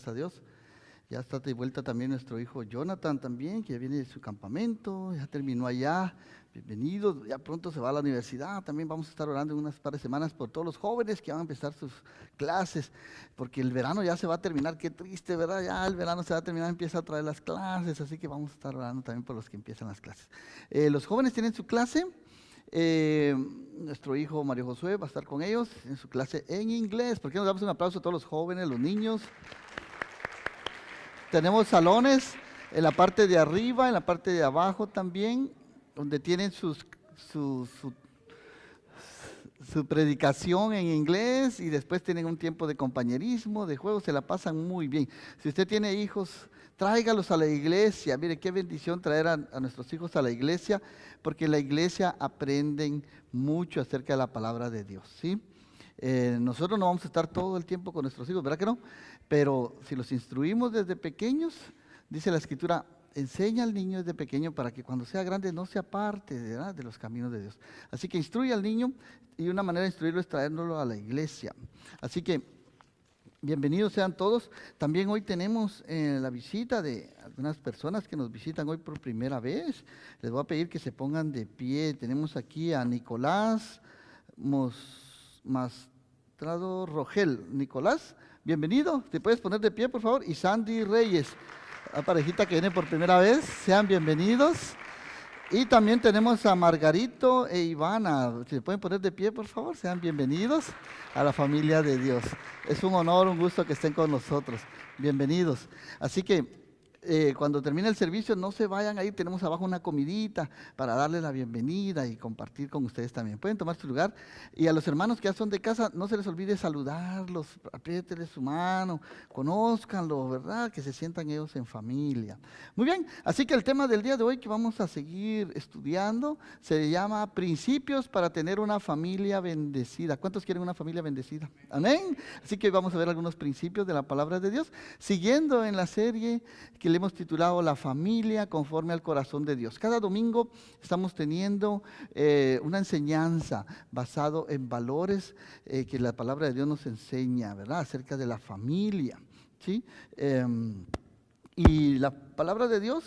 gracias a Dios. Ya está de vuelta también nuestro hijo Jonathan también, que ya viene de su campamento, ya terminó allá. Bienvenido, ya pronto se va a la universidad. También vamos a estar orando en unas par de semanas por todos los jóvenes que van a empezar sus clases, porque el verano ya se va a terminar. Qué triste, ¿verdad? Ya el verano se va a terminar, empieza a traer las clases, así que vamos a estar orando también por los que empiezan las clases. Los jóvenes tienen su clase. Nuestro hijo Mario Josué va a estar con ellos en su clase en inglés. ¿Por qué nos damos un aplauso a todos los jóvenes, los niños? Tenemos salones en la parte de arriba, en la parte de abajo también, donde tienen su predicación en inglés y después tienen un tiempo de compañerismo, de juego, se la pasan muy bien. Si usted tiene hijos, tráigalos a la iglesia. Mire, qué bendición traer a nuestros hijos a la iglesia, porque en la iglesia aprenden mucho acerca de la palabra de Dios, ¿sí? Nosotros no vamos a estar todo el tiempo con nuestros hijos, ¿verdad que no? Pero si los instruimos desde pequeños, dice la Escritura, enseña al niño desde pequeño para que cuando sea grande no se aparte, ¿verdad?, de los caminos de Dios. Así que instruye al niño, y una manera de instruirlo es traéndolo a la iglesia. Así que bienvenidos sean todos. También hoy tenemos la visita de algunas personas que nos visitan hoy por primera vez. Les voy a pedir que se pongan de pie. Tenemos aquí a Nicolás Mastrado Rogel. Nicolás, bienvenido. ¿Te puedes poner de pie, por favor? Y Sandy Reyes, la parejita que viene por primera vez. Sean bienvenidos. Y también tenemos a Margarito e Ivana. Si se pueden poner de pie, por favor, sean bienvenidos a la familia de Dios. Es un honor, un gusto que estén con nosotros. Bienvenidos. Así que cuando termine el servicio, no se vayan a ir. Tenemos abajo una comidita para darles la bienvenida y compartir con ustedes también. Pueden tomar su lugar. Y a los hermanos que ya son de casa, no se les olvide saludarlos, apriétenles su mano, conózcanlo, ¿verdad? Que se sientan ellos en familia. Muy bien, así que el tema del día de hoy que vamos a seguir estudiando se llama Principios para tener una familia bendecida. ¿Cuántos quieren una familia bendecida? Amén. Así que vamos a ver algunos principios de la palabra de Dios, siguiendo en la serie que le hemos titulado La familia conforme al corazón de Dios. Cada domingo estamos teniendo una enseñanza basado en valores que la palabra de Dios nos enseña, ¿verdad? Acerca de la familia, ¿sí? Y la palabra de Dios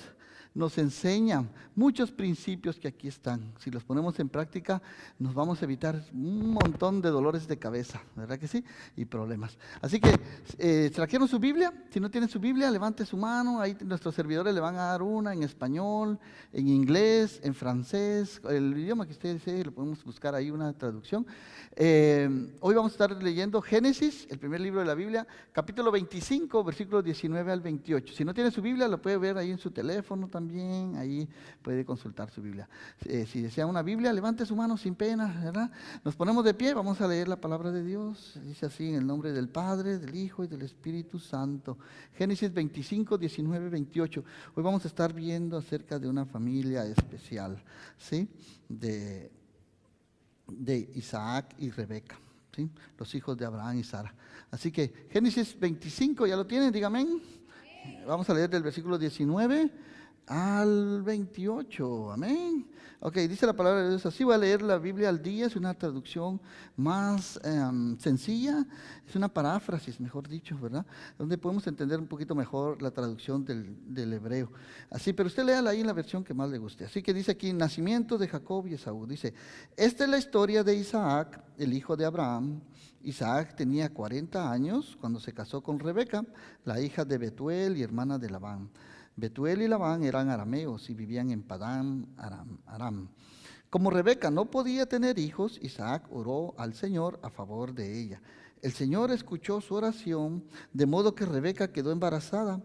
nos enseña muchos principios que aquí están. Si los ponemos en práctica, nos vamos a evitar un montón de dolores de cabeza, ¿verdad que sí? Y problemas. Así que, trajeron su Biblia. Si no tienen su Biblia, levante su mano. Ahí nuestros servidores le van a dar una en español, en inglés, en francés, el idioma que ustedes deseen, lo podemos buscar ahí una traducción. Hoy vamos a estar leyendo Génesis, el primer libro de la Biblia, capítulo 25, versículos 19 al 28. Si no tiene su Biblia, lo puede ver ahí en su teléfono también, ahí puede consultar su Biblia. Si desea una Biblia, levante su mano sin pena, ¿verdad? Nos ponemos de pie, vamos a leer la palabra de Dios. Dice así, en el nombre del Padre, del Hijo y del Espíritu Santo. Génesis 25, 19, 28. Hoy vamos a estar viendo acerca de una familia especial, ¿sí? De Isaac y Rebeca, ¿sí? Los hijos de Abraham y Sara. Así que Génesis 25, ¿ya lo tienen? Dígame. Vamos a leer del versículo 19 al 28, amén. Ok, dice la palabra de Dios así. Voy a leer la Biblia al día, es una traducción más sencilla, es una paráfrasis, mejor dicho, ¿verdad? Donde podemos entender un poquito mejor la traducción del hebreo. Así, pero usted léala ahí en la versión que más le guste. Así que dice aquí, nacimiento de Jacob y Esaú. Dice, esta es la historia de Isaac, el hijo de Abraham. Isaac tenía 40 años cuando se casó con Rebeca, la hija de Betuel y hermana de Labán. Betuel y Labán eran arameos y vivían en Padán Aram. Como Rebeca no podía tener hijos, Isaac oró al Señor a favor de ella. El Señor escuchó su oración, de modo que Rebeca quedó embarazada.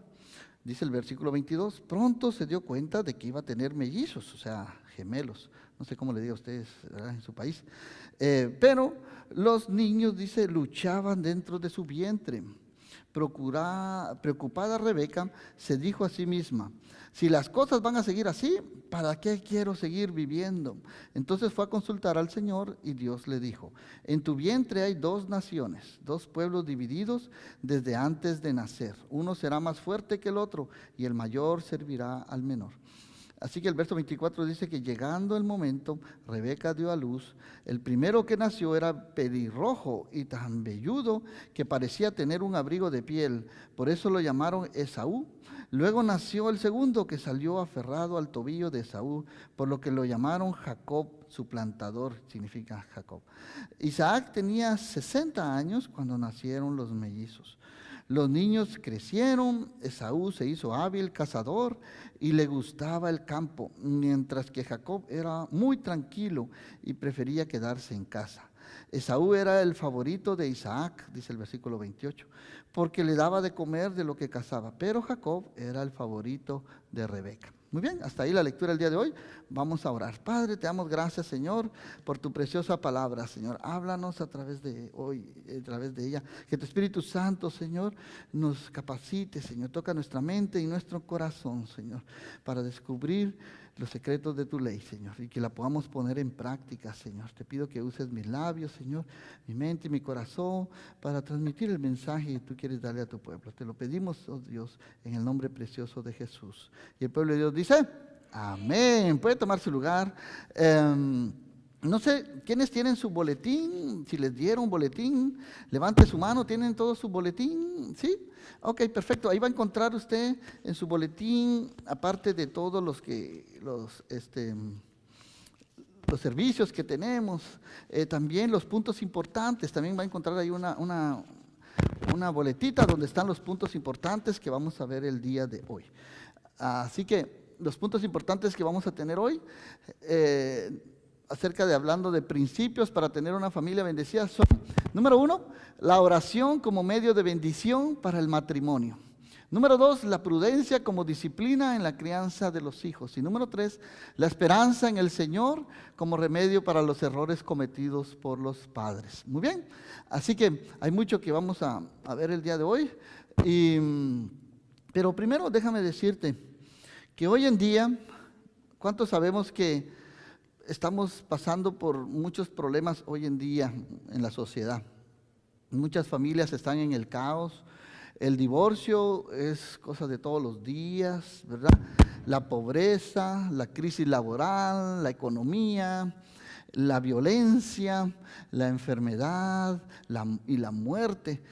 Dice el versículo 22, pronto se dio cuenta de que iba a tener mellizos, o sea, gemelos. No sé cómo le diga a ustedes, ¿verdad?, en su país. Pero los niños, dice, luchaban dentro de su vientre. Preocupada Rebeca se dijo a sí misma, si las cosas van a seguir así, ¿para qué quiero seguir viviendo? Entonces fue a consultar al Señor y Dios le dijo, en tu vientre hay 2 naciones, 2 pueblos divididos desde antes de nacer. Uno será más fuerte que el otro y el mayor servirá al menor. Así que el verso 24 dice que llegando el momento, Rebeca dio a luz. El primero que nació era pelirrojo y tan velludo que parecía tener un abrigo de piel. Por eso lo llamaron Esaú. Luego nació el segundo que salió aferrado al tobillo de Esaú, por lo que lo llamaron Jacob, suplantador, significa Jacob. Isaac tenía 60 años cuando nacieron los mellizos. Los niños crecieron, Esaú se hizo hábil cazador y le gustaba el campo, mientras que Jacob era muy tranquilo y prefería quedarse en casa. Esaú era el favorito de Isaac, dice el versículo 28, porque le daba de comer de lo que cazaba, pero Jacob era el favorito de Rebeca. Muy bien, hasta ahí la lectura del día de hoy. Vamos a orar. Padre, te damos gracias, Señor, por tu preciosa palabra, Señor. Háblanos a través de hoy, a través de ella. Que tu Espíritu Santo, Señor, nos capacite, Señor. Toca nuestra mente y nuestro corazón, Señor, para descubrir los secretos de tu ley, Señor, y que la podamos poner en práctica, Señor. Te pido que uses mis labios, Señor, mi mente y mi corazón para transmitir el mensaje que tú quieres darle a tu pueblo. Te lo pedimos, oh Dios, en el nombre precioso de Jesús. Y el pueblo de Dios dice, amén. Puede tomar su lugar. No sé, ¿quiénes tienen su boletín? Si les dieron boletín, levante su mano. ¿Tienen todo su boletín? ¿Sí? Ok, perfecto. Ahí va a encontrar usted en su boletín, aparte de todos los servicios que tenemos, también los puntos importantes. También va a encontrar ahí una boletita donde están los puntos importantes que vamos a ver el día de hoy. Así que los puntos importantes que vamos a tener hoy, acerca de hablando de principios para tener una familia bendecida, son, número 1, la oración como medio de bendición para el matrimonio. Número 2, la prudencia como disciplina en la crianza de los hijos. Y número 3, la esperanza en el Señor como remedio para los errores cometidos por los padres. Muy bien, así que hay mucho que vamos a ver el día de hoy. Pero primero déjame decirte que hoy en día, ¿cuántos sabemos que estamos pasando por muchos problemas hoy en día en la sociedad? Muchas familias están en el caos. El divorcio es cosa de todos los días, ¿verdad? La pobreza, la crisis laboral, la economía, la violencia, la enfermedad y la muerte,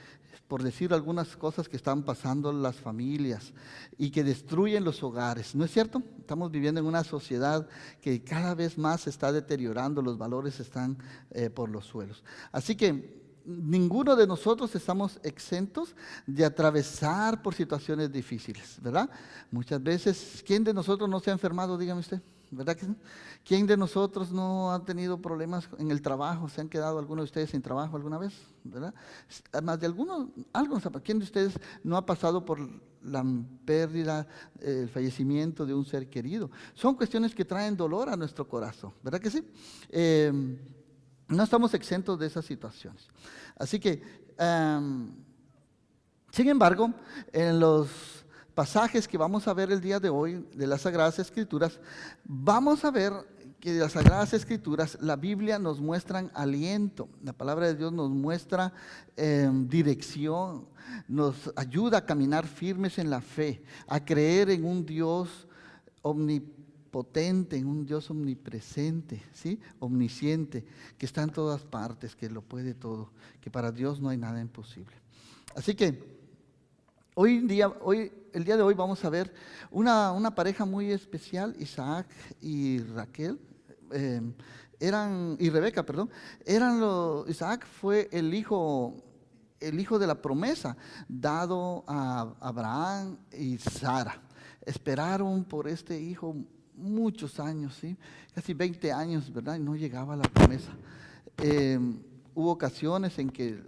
por decir algunas cosas que están pasando en las familias y que destruyen los hogares. ¿No es cierto? Estamos viviendo en una sociedad que cada vez más se está deteriorando, los valores están por los suelos. Así que ninguno de nosotros estamos exentos de atravesar por situaciones difíciles, ¿verdad? Muchas veces, ¿quién de nosotros no se ha enfermado? Dígame usted, ¿verdad que sí? ¿Quién de nosotros no ha tenido problemas en el trabajo? ¿Se han quedado algunos de ustedes sin trabajo alguna vez? ¿Verdad? Además de algunos, ¿quién de ustedes no ha pasado por la pérdida, el fallecimiento de un ser querido? Son cuestiones que traen dolor a nuestro corazón, ¿verdad que sí? No estamos exentos de esas situaciones. Así que, sin embargo, en los pasajes que vamos a ver el día de hoy de las Sagradas Escrituras, vamos a ver que de las Sagradas Escrituras la Biblia nos muestra aliento. La palabra de Dios nos muestra dirección, nos ayuda a caminar firmes en la fe, a creer en un Dios omnipotente, en un Dios omnipresente, ¿sí? Omnisciente, que está en todas partes, que lo puede todo, que para Dios no hay nada imposible. Así que el día de hoy vamos a ver una pareja muy especial, Isaac y Rebeca, perdón. Isaac fue el hijo de la promesa dado a Abraham y Sara. Esperaron por este hijo muchos años, ¿sí? Casi 20 años, ¿verdad? Y no llegaba la promesa. Hubo ocasiones en que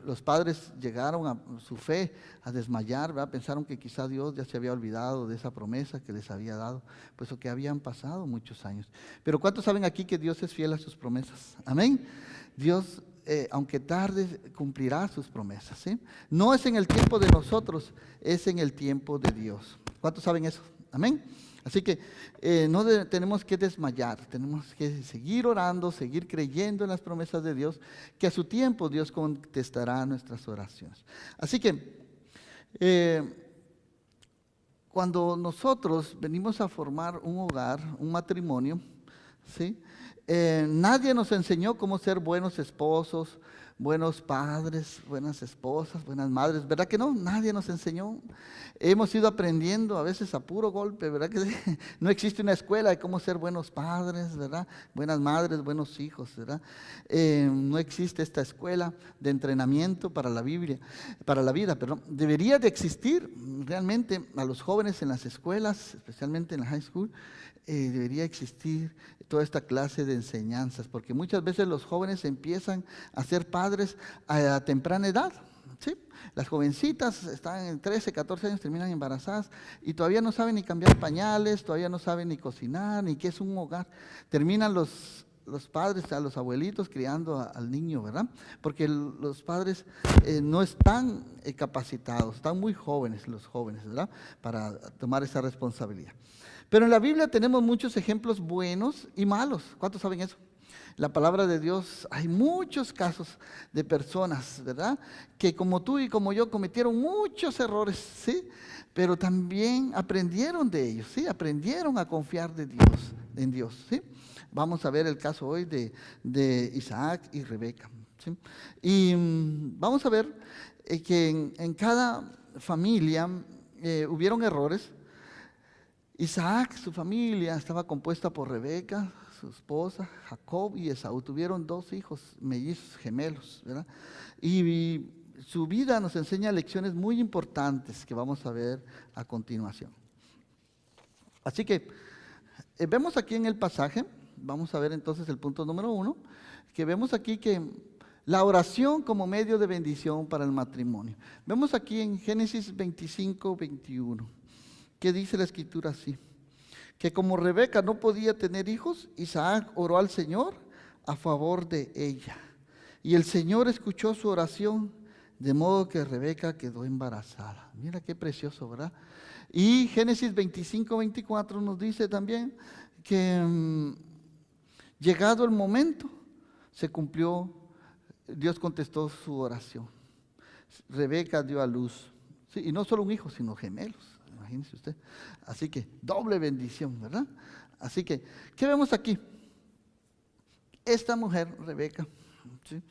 los padres llegaron a su fe a desmayar, ¿verdad? Pensaron que quizá Dios ya se había olvidado de esa promesa que les había dado, puesto que habían pasado muchos años. Pero ¿cuántos saben aquí que Dios es fiel a sus promesas? Amén. Dios, aunque tarde, cumplirá sus promesas, ¿sí? No es en el tiempo de nosotros, es en el tiempo de Dios. ¿Cuántos saben eso? Amén. Así que no tenemos que desmayar, tenemos que seguir orando, seguir creyendo en las promesas de Dios, que a su tiempo Dios contestará nuestras oraciones. Así que cuando nosotros venimos a formar un hogar, un matrimonio, ¿sí? Nadie nos enseñó cómo ser buenos esposos, buenos padres, buenas esposas, buenas madres, ¿verdad que no? Nadie nos enseñó. Hemos ido aprendiendo a veces a puro golpe, ¿verdad que sí? No existe una escuela de cómo ser buenos padres, ¿verdad? Buenas madres, buenos hijos, ¿verdad? No existe esta escuela de entrenamiento para la Biblia, para la vida, perdón. Debería de existir realmente a los jóvenes en las escuelas, especialmente en la high school, debería existir toda esta clase de enseñanzas, porque muchas veces los jóvenes empiezan a ser padres a temprana edad, ¿sí? Las jovencitas están en 13, 14 años, terminan embarazadas y todavía no saben ni cambiar pañales, todavía no saben ni cocinar, ni qué es un hogar. Terminan los padres, los abuelitos criando al niño, ¿verdad? Porque los padres no están capacitados, están muy jóvenes los jóvenes, ¿verdad? Para tomar esa responsabilidad. Pero en la Biblia tenemos muchos ejemplos buenos y malos. ¿Cuántos saben eso? La palabra de Dios, hay muchos casos de personas, ¿verdad? Que como tú y como yo cometieron muchos errores, ¿sí? Pero también aprendieron de ellos, ¿sí? Aprendieron a confiar en Dios, ¿sí? Vamos a ver el caso hoy de Isaac y Rebeca, ¿sí? Y vamos a ver que en cada familia hubieron errores. Isaac, su familia, estaba compuesta por Rebeca, su esposa, Jacob y Esaú. Tuvieron 2 hijos mellizos, gemelos, ¿verdad? Y su vida nos enseña lecciones muy importantes que vamos a ver a continuación. Así que vemos aquí en el pasaje, vamos a ver entonces el punto número 1, que vemos aquí que la oración como medio de bendición para el matrimonio. Vemos aquí en Génesis 25, 21. ¿Qué dice la escritura así? Que como Rebeca no podía tener hijos, Isaac oró al Señor a favor de ella. Y el Señor escuchó su oración, de modo que Rebeca quedó embarazada. Mira qué precioso, ¿verdad? Y Génesis 25, 24 nos dice también que llegado el momento, se cumplió, Dios contestó su oración. Rebeca dio a luz, sí, y no solo un hijo, sino gemelos. Imagínese usted. Así que doble bendición, ¿verdad? Así que, ¿qué vemos aquí? Esta mujer, Rebeca, ¿sí?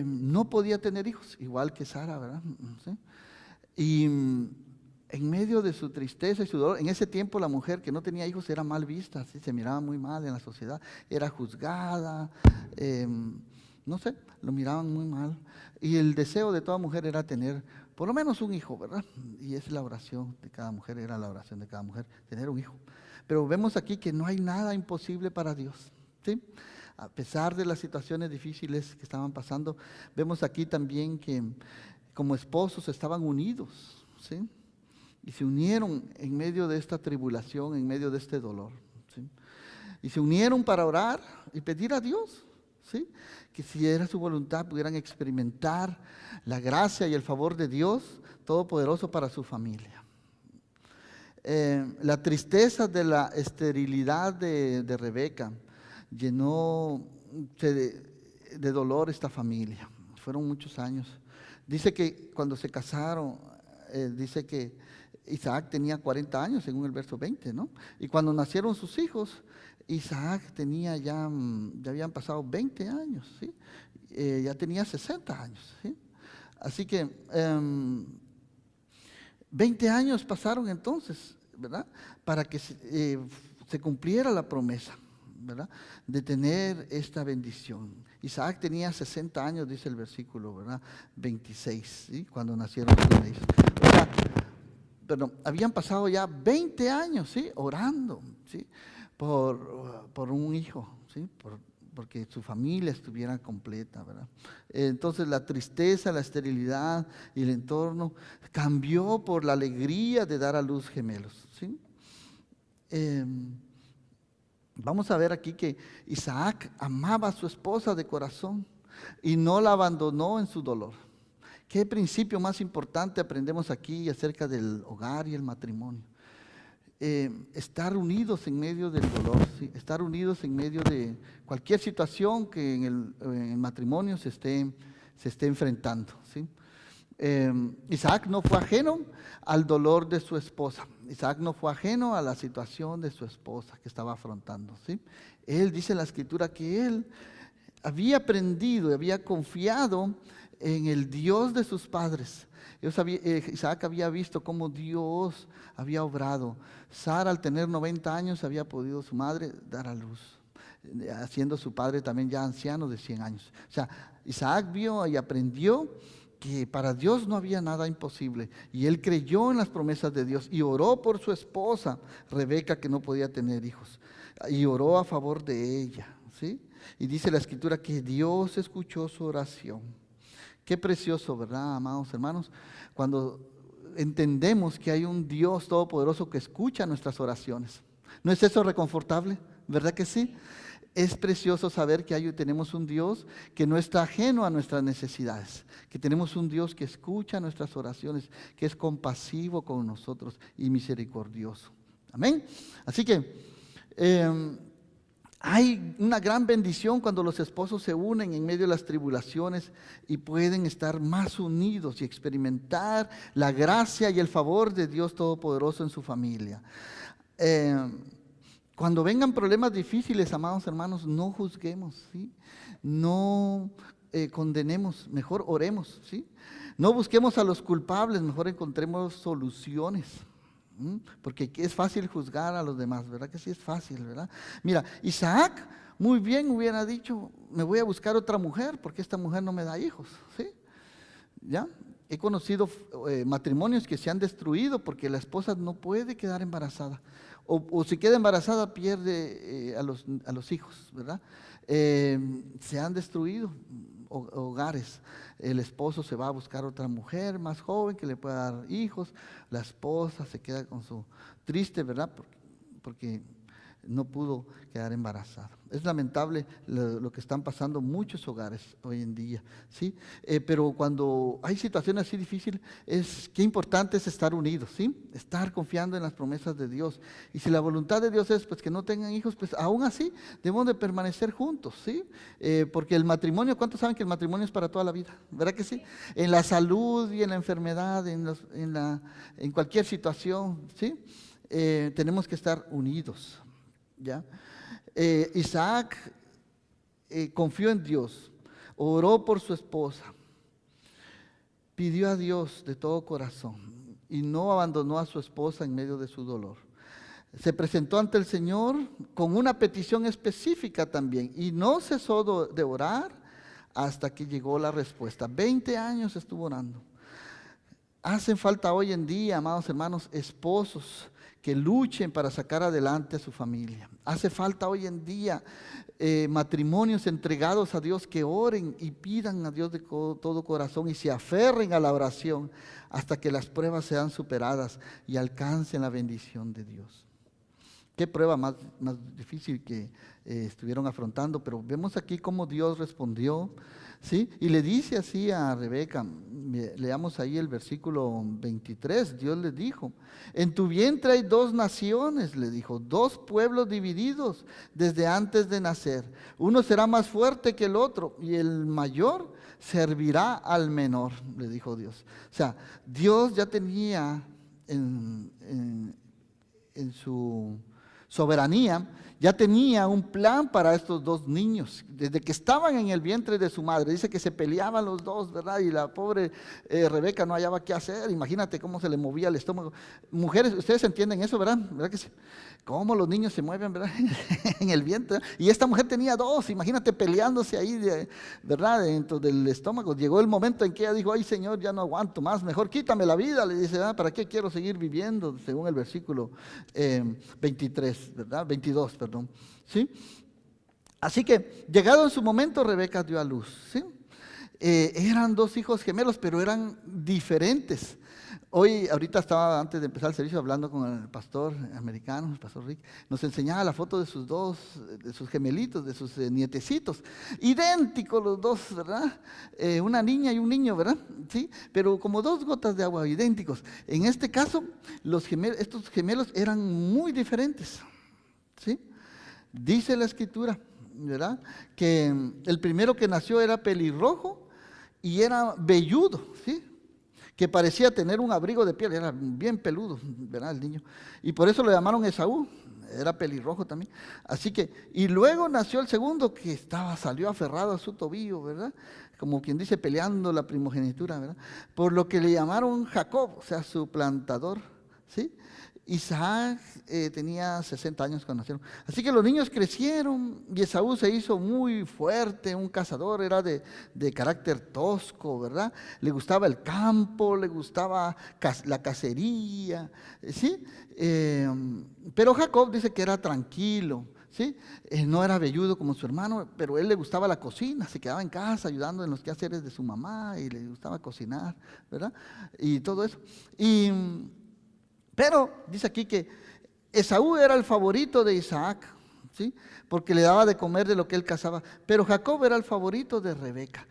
No podía tener hijos, igual que Sara, ¿verdad? ¿Sí? Y en medio de su tristeza y su dolor, en ese tiempo la mujer que no tenía hijos era mal vista, ¿sí? Se miraba muy mal en la sociedad, era juzgada, no sé, lo miraban muy mal. Y el deseo de toda mujer era tener por lo menos un hijo, ¿verdad? Y es la oración de cada mujer, era la oración de cada mujer, tener un hijo. Pero vemos aquí que no hay nada imposible para Dios, ¿sí? A pesar de las situaciones difíciles que estaban pasando, vemos aquí también que como esposos estaban unidos, ¿sí? Y se unieron en medio de esta tribulación, en medio de este dolor, ¿sí? Y se unieron para orar y pedir a Dios, ¿sí? Que si era su voluntad pudieran experimentar la gracia y el favor de Dios Todopoderoso para su familia. La tristeza de la esterilidad de Rebeca llenó de dolor esta familia. Fueron muchos años. Dice que cuando se casaron, dice que Isaac tenía 40 años, según el verso 20, ¿no? Y cuando nacieron sus hijos, Isaac tenía ya habían pasado 20 años, ¿sí? Ya tenía 60 años, ¿sí? Así que 20 años pasaron entonces, ¿verdad? Para que se cumpliera la promesa, ¿verdad? De tener esta bendición. Isaac tenía 60 años, dice el versículo, ¿verdad? 26, ¿sí? Cuando nacieron sus hijos. O sea, perdón, habían pasado ya 20 años, ¿sí? Orando, ¿sí? Por un hijo, ¿sí? Porque su familia estuviera completa, ¿verdad? Entonces la tristeza, la esterilidad y el entorno cambió por la alegría de dar a luz gemelos, ¿sí? Vamos a ver aquí que Isaac amaba a su esposa de corazón y no la abandonó en su dolor. ¿Qué principio más importante aprendemos aquí acerca del hogar y el matrimonio? Estar unidos en medio del dolor, ¿sí? Estar unidos en medio de cualquier situación que en el matrimonio se esté enfrentando, ¿sí? Isaac no fue ajeno al dolor de su esposa. Isaac no fue ajeno a la situación de su esposa que estaba afrontando, ¿sí? Él dice en la escritura que él había aprendido, había confiado en el Dios de sus padres. Isaac había visto cómo Dios había obrado. Sara, al tener 90 años, había podido su madre dar a luz, siendo su padre también ya anciano de 100 años. O sea, Isaac vio y aprendió que para Dios no había nada imposible, y él creyó en las promesas de Dios y oró por su esposa Rebeca, que no podía tener hijos, y oró a favor de ella, ¿sí? Y dice la escritura que Dios escuchó su oración. Qué precioso, ¿verdad, amados hermanos? Cuando entendemos que hay un Dios todopoderoso que escucha nuestras oraciones. ¿No es eso reconfortable? ¿Verdad que sí? Es precioso saber que tenemos un Dios que no está ajeno a nuestras necesidades, que tenemos un Dios que escucha nuestras oraciones, que es compasivo con nosotros y misericordioso. Amén. Así que hay una gran bendición cuando los esposos se unen en medio de las tribulaciones y pueden estar más unidos y experimentar la gracia y el favor de Dios Todopoderoso en su familia. Cuando vengan problemas difíciles, amados hermanos, no juzguemos, ¿sí? No condenemos, mejor oremos, ¿sí? No busquemos a los culpables, mejor encontremos soluciones. Porque es fácil juzgar a los demás, ¿verdad que sí es fácil, verdad? Mira, Isaac muy bien hubiera dicho, me voy a buscar otra mujer porque esta mujer no me da hijos, ¿sí? ¿Ya? He conocido matrimonios que se han destruido porque la esposa no puede quedar embarazada, o si queda embarazada pierde a los hijos, ¿verdad? Se han destruido hogares. El esposo se va a buscar otra mujer más joven que le pueda dar hijos, la esposa se queda con su triste, ¿verdad? Porque no pudo quedar embarazada. Es lamentable lo que están pasando muchos hogares hoy en día, ¿sí? Pero cuando hay situaciones así difíciles, qué importante es estar unidos, ¿sí? Estar confiando en las promesas de Dios. Y si la voluntad de Dios es pues que no tengan hijos, pues aún así debemos de permanecer juntos, ¿sí? Porque el matrimonio, ¿cuántos saben que el matrimonio es para toda la vida? ¿Verdad que sí? En la salud y en la enfermedad, en cualquier situación, ¿sí? Tenemos que estar unidos. ¿Ya? Isaac confió en Dios, oró por su esposa, pidió a Dios de todo corazón y no abandonó a su esposa en medio de su dolor. Se presentó ante el Señor con una petición específica también y no cesó de orar hasta que llegó la respuesta. 20 años estuvo orando. Hacen falta hoy en día, amados hermanos, esposos que luchen para sacar adelante a su familia. Hace falta hoy en día matrimonios entregados a Dios que oren y pidan a Dios de todo corazón y se aferren a la oración hasta que las pruebas sean superadas y alcancen la bendición de Dios. Qué prueba más difícil que estuvieron afrontando, pero vemos aquí cómo Dios respondió, ¿sí? Y le dice así a Rebeca, leamos ahí el versículo 23, Dios le dijo, en tu vientre hay 2 naciones, le dijo, 2 pueblos divididos desde antes de nacer. Uno será más fuerte que el otro y el mayor servirá al menor, le dijo Dios. O sea, Dios ya tenía en su soberanía, ya tenía un plan para estos 2 niños, desde que estaban en el vientre de su madre. Dice que se peleaban los 2, ¿verdad? Y la pobre Rebeca no hallaba qué hacer. Imagínate cómo se le movía el estómago. Mujeres, ustedes entienden eso, ¿verdad? ¿Verdad que sí? Cómo los niños se mueven, ¿verdad? En el vientre. Y esta mujer tenía 2, imagínate peleándose ahí, ¿verdad? Dentro del estómago. Llegó el momento en que ella dijo, ay Señor, ya no aguanto más, mejor quítame la vida. Le dice, ¿para qué quiero seguir viviendo? Según el versículo 23, ¿verdad? 22, perdón. ¿Sí? Así que, llegado en su momento, Rebeca dio a luz, ¿sí? Eran 2 hijos gemelos, pero eran diferentes. Ahorita estaba, antes de empezar el servicio, hablando con el pastor americano, el pastor Rick, nos enseñaba la foto de sus gemelitos, de sus nietecitos, idénticos los 2, ¿verdad? Una niña y un niño, ¿verdad? Sí, pero como 2 gotas de agua, idénticos. En este caso, estos gemelos eran muy diferentes, ¿sí? Dice la escritura, ¿verdad? Que el primero que nació era pelirrojo y era velludo, ¿sí? que parecía tener un abrigo de piel, era bien peludo, ¿verdad? El niño. Y por eso lo llamaron Esaú, era pelirrojo también. Así que, y luego nació el segundo que salió aferrado a su tobillo, ¿verdad? Como quien dice, peleando la primogenitura, ¿verdad? Por lo que le llamaron Jacob, o sea, suplantador, ¿sí? Isaac tenía 60 años cuando nacieron. Así que los niños crecieron y Esaú se hizo muy fuerte, un cazador, era de carácter tosco, ¿verdad? Le gustaba el campo, le gustaba la cacería, ¿sí? Pero Jacob dice que era tranquilo, ¿sí? No era velludo como su hermano, pero él le gustaba la cocina, se quedaba en casa ayudando en los quehaceres de su mamá y le gustaba cocinar, ¿verdad? Y todo eso. Pero dice aquí que Esaú era el favorito de Isaac, ¿sí? Porque le daba de comer de lo que él cazaba. Pero Jacob era el favorito de Rebeca.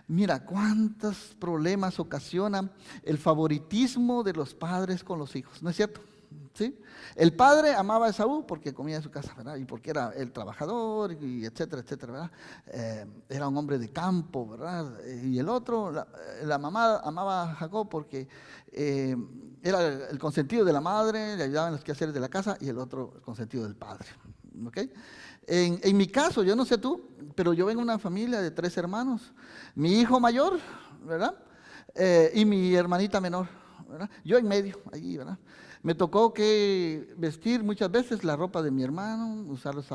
Mira cuántos problemas ocasiona el favoritismo de los padres con los hijos, ¿no es cierto? ¿Sí? El padre amaba a Esaú porque comía en su casa, ¿verdad? Y porque era el trabajador, y etcétera, etcétera, ¿verdad? Era un hombre de campo, ¿verdad? Y el otro, la mamá amaba a Jacob porque era el consentido de la madre, le ayudaba en los quehaceres de la casa, y el otro el consentido del padre, ¿ok? En mi caso, yo no sé tú, pero yo vengo de una familia de 3 hermanos. Mi hijo mayor, ¿verdad? Y mi hermanita menor, ¿verdad? Yo en medio, allí, ¿verdad? Me tocó que vestir muchas veces la ropa de mi hermano, usar los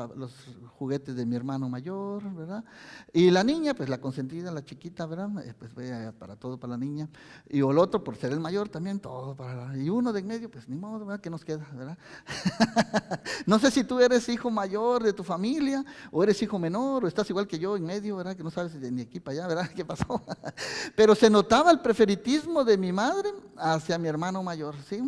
juguetes de mi hermano mayor, ¿verdad? Y la niña, pues la consentida, la chiquita, ¿verdad? Pues para todo para la niña. Y el otro, por ser el mayor también, todo para y uno de en medio, pues ni modo, ¿verdad? ¿Qué nos queda, verdad? No sé si tú eres hijo mayor de tu familia, o eres hijo menor, o estás igual que yo en medio, ¿verdad? Que no sabes ni aquí para allá, ¿verdad? ¿Qué pasó? Pero se notaba el preferitismo de mi madre hacia mi hermano mayor, ¿sí?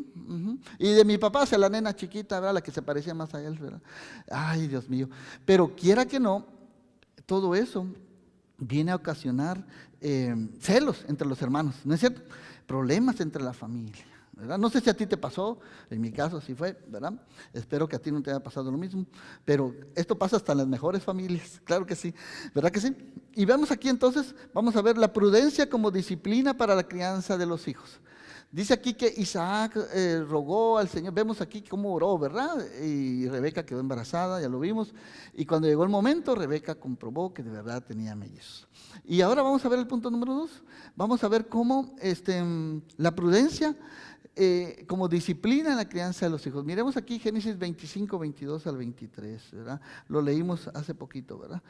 Y de mi papá hacia la nena chiquita, ¿verdad? La que se parecía más a él, ¿verdad? Ay, Dios mío. Pero quiera que no, todo eso viene a ocasionar celos entre los hermanos, ¿no es cierto? Problemas entre la familia, ¿verdad? No sé si a ti te pasó, en mi caso sí fue, ¿verdad? Espero que a ti no te haya pasado lo mismo, pero esto pasa hasta en las mejores familias, claro que sí, ¿verdad que sí? Y vemos aquí entonces, vamos a ver la prudencia como disciplina para la crianza de los hijos. Dice aquí que Isaac rogó al Señor, vemos aquí cómo oró, ¿verdad? Y Rebeca quedó embarazada, ya lo vimos, y cuando llegó el momento, Rebeca comprobó que de verdad tenía mellizos. Y ahora vamos a ver el punto número 2, vamos a ver cómo la prudencia como disciplina en la crianza de los hijos. Miremos aquí Génesis 25, 22 al 23, ¿verdad? Lo leímos hace poquito, ¿verdad?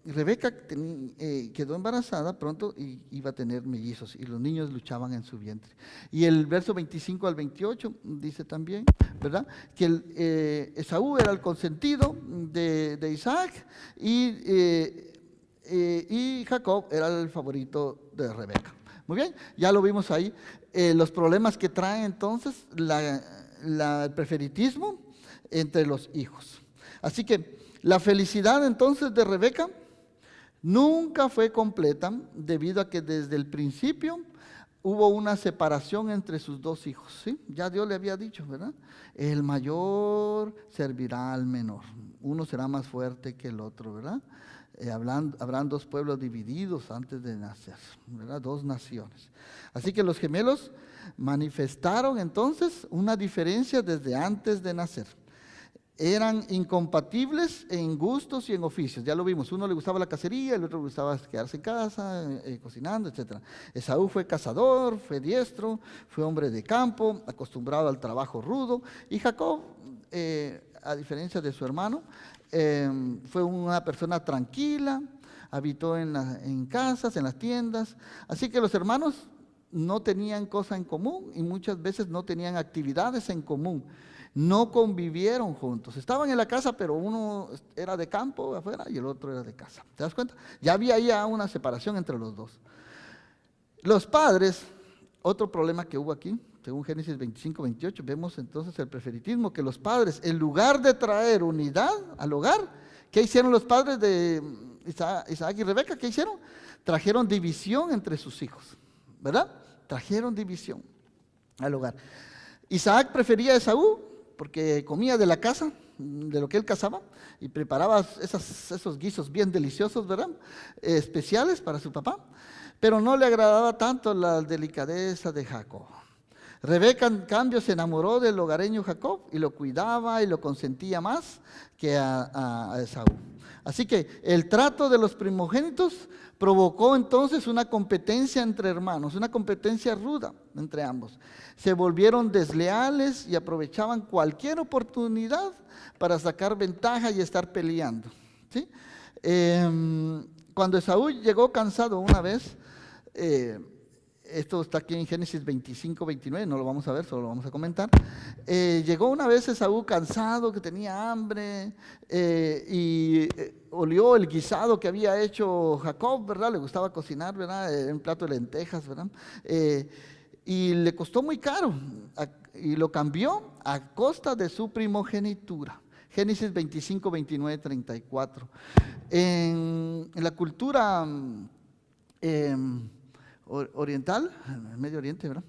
Rebeca quedó embarazada pronto y iba a tener mellizos y los niños luchaban en su vientre. Y el verso 25 al 28 dice también, ¿verdad? Que Esaú era el consentido de Isaac y Jacob era el favorito de Rebeca. Muy bien, ya lo vimos ahí. Los problemas que trae entonces el preferitismo entre los hijos. Así que la felicidad entonces de Rebeca nunca fue completa debido a que desde el principio hubo una separación entre sus 2 hijos, ¿sí? Ya Dios le había dicho, ¿verdad? El mayor servirá al menor, uno será más fuerte que el otro, ¿verdad? Habrán 2 pueblos divididos antes de nacer, ¿verdad? 2 naciones. Así que los gemelos manifestaron entonces una diferencia desde antes de nacer. Eran incompatibles en gustos y en oficios, ya lo vimos, uno le gustaba la cacería, el otro le gustaba quedarse en casa, cocinando, etc. Esaú fue cazador, fue diestro, fue hombre de campo, acostumbrado al trabajo rudo, y Jacob, a diferencia de su hermano, fue una persona tranquila, habitó en casas, en las tiendas, así que los hermanos no tenían cosa en común y muchas veces no tenían actividades en común. No convivieron juntos, estaban en la casa, pero uno era de campo afuera y el otro era de casa. ¿Te das cuenta? Ya había ya una separación entre los 2. Los padres, otro problema que hubo aquí, según Génesis 25, 28, vemos entonces el preferitismo, que los padres, en lugar de traer unidad al hogar, ¿qué hicieron los padres de Isaac y Rebeca? ¿Qué hicieron? Trajeron división entre sus hijos, ¿verdad? Trajeron división al hogar. Isaac prefería a Esaú, porque comía de la casa, de lo que él cazaba, y preparaba esos guisos bien deliciosos, ¿verdad? Especiales para su papá. pero no le agradaba tanto la delicadeza de Jacob. Rebeca, en cambio, se enamoró del hogareño Jacob y lo cuidaba y lo consentía más que a Esaú. Así que el trato de los primogénitos provocó entonces una competencia entre hermanos, una competencia ruda entre ambos. Se volvieron desleales y aprovechaban cualquier oportunidad para sacar ventaja y estar peleando, ¿sí? Cuando Esaú llegó cansado una vez, esto está aquí en Génesis 25, 29, no lo vamos a ver, solo lo vamos a comentar. Llegó una vez Esaú cansado, que tenía hambre, y olió el guisado que había hecho Jacob, ¿verdad? Le gustaba cocinar, ¿verdad? Un plato de lentejas, ¿verdad? Y le costó muy caro, y lo cambió a costa de su primogenitura. Génesis 25, 29, 34. En la cultura oriental, en el Medio Oriente, ¿verdad?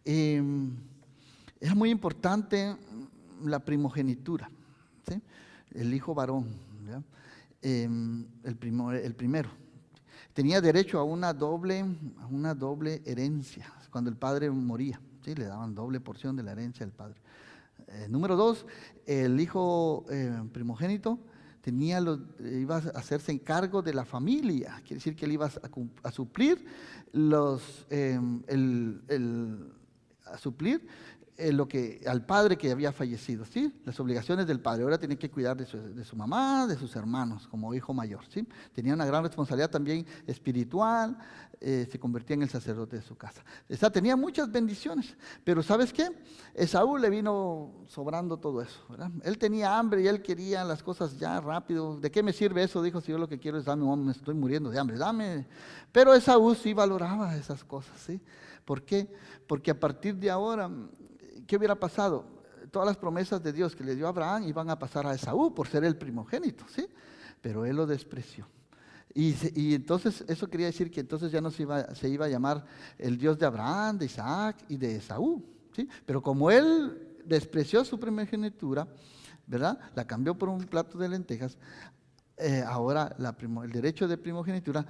Era muy importante la primogenitura, ¿sí? El hijo varón, el primero. Tenía derecho a una doble herencia cuando el padre moría, ¿sí? Le daban doble porción de la herencia del padre. Número 2, el hijo primogénito iba a hacerse cargo de la familia, quiere decir que él iba a suplir lo que al padre que había fallecido, ¿sí? Las obligaciones del padre. Ahora tenía que cuidar de su mamá, de sus hermanos, como hijo mayor, ¿sí? Tenía una gran responsabilidad también espiritual, se convertía en el sacerdote de su casa. Tenía muchas bendiciones, pero ¿sabes qué? Esaú le vino sobrando todo eso, ¿verdad? Él tenía hambre y él quería las cosas ya rápido. ¿De qué me sirve eso? Dijo, si yo lo que quiero es dame, me estoy muriendo de hambre, dame. Pero Esaú sí valoraba esas cosas, ¿sí? ¿Por qué? Porque a partir de ahora, ¿qué hubiera pasado? Todas las promesas de Dios que le dio a Abraham iban a pasar a Esaú por ser el primogénito, ¿sí? Pero él lo despreció. Y entonces eso quería decir que entonces ya no se iba a llamar el Dios de Abraham, de Isaac y de Esaú, ¿sí? Pero como él despreció su primogenitura, ¿verdad? La cambió por un plato de lentejas, ahora el derecho de primogenitura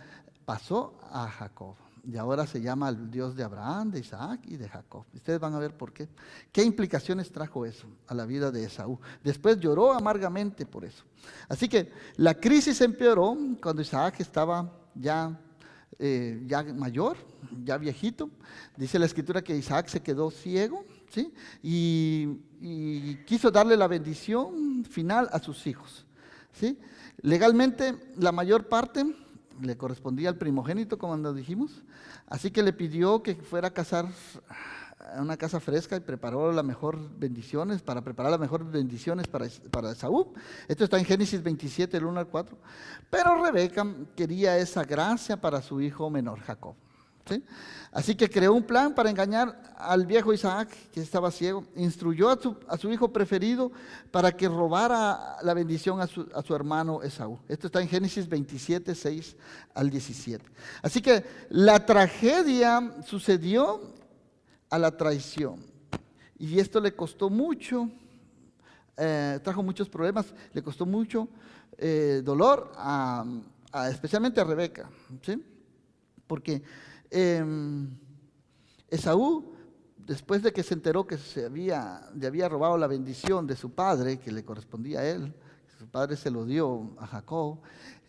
pasó a Jacob. Y ahora se llama el Dios de Abraham, de Isaac y de Jacob. Ustedes van a ver por qué. ¿Qué implicaciones trajo eso a la vida de Esaú? Después lloró amargamente por eso. Así que la crisis empeoró cuando Isaac estaba ya mayor, ya viejito. Dice la escritura que Isaac se quedó ciego, ¿sí? Y quiso darle la bendición final a sus hijos, ¿sí? Legalmente la mayor parte le correspondía al primogénito, como nos dijimos, así que le pidió que fuera a cazar a una casa fresca y preparó las mejores bendiciones para Esaú. Esto está en Génesis 27, el 1 al 4. Pero Rebeca quería esa gracia para su hijo menor, Jacob, ¿sí? Así que creó un plan para engañar al viejo Isaac, que estaba ciego. Instruyó a su hijo preferido para que robara la bendición a su hermano Esaú. Esto está en Génesis 27, 6 al 17. Así que la tragedia sucedió a la traición. Y esto le costó mucho, trajo muchos problemas, le costó mucho dolor, especialmente a Rebeca, ¿sí? Porque Esaú, después de que se enteró que le había robado la bendición de su padre, que le correspondía a él, su padre se lo dio a Jacob,